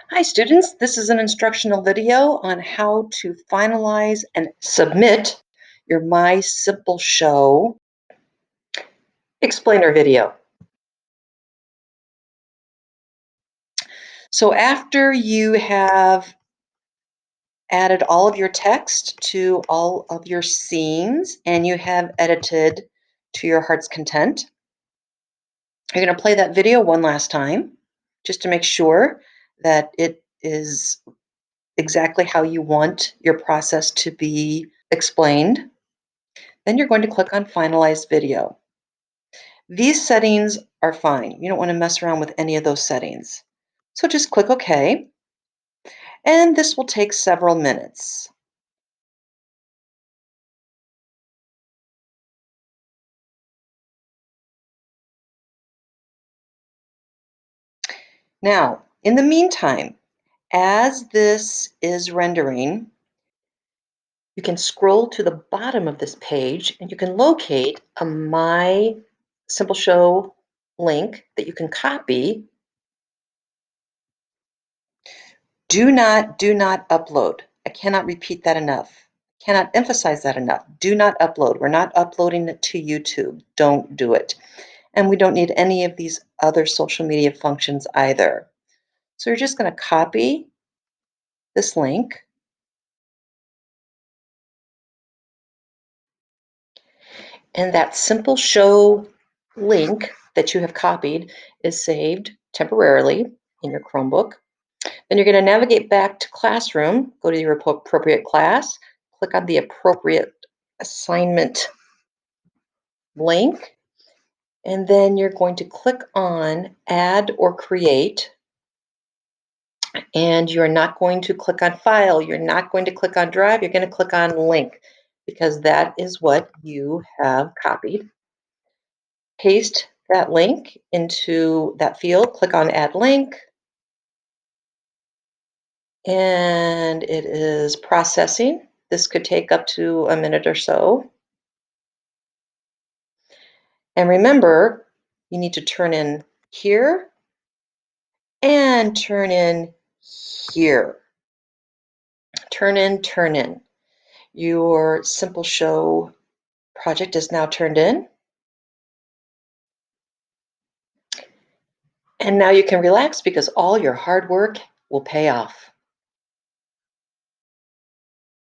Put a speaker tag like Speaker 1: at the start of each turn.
Speaker 1: Hi students, this is an instructional video on how to finalize and submit your MySimpleShow explainer video. So after you have added all of your text to all of your scenes and you have edited to your heart's content, you're going to play that video one last time just to make sure that it is exactly how you want your process to be explained. Then you're going to click on Finalize Video. These settings are fine. You don't want to mess around with any of those settings. So just click OK, and this will take several minutes. Now, in the meantime, as this is rendering, you can scroll to the bottom of this page and you can locate a My Simple Show link that you can copy. Do not upload. I cannot repeat that enough. Cannot emphasize that enough. Do not upload. We're not uploading it to YouTube. Don't do it. And we don't need any of these other social media functions either. So you're just going to copy this link. And that Simple Show link that you have copied is saved temporarily in your Chromebook. Then you're going to navigate back to Classroom, go to your appropriate class, click on the appropriate assignment link, and then you're going to click on Add or Create, and you're not going to click on File, you're not going to click on Drive, you're going to click on Link, because that is what you have copied. Paste that link into that field, click on Add Link, and it is processing. This could take up to a minute or so. And remember, you need to turn in here and turn in here. Turn in. Your Simple Show project is now turned in. And now you can relax because all your hard work will pay off.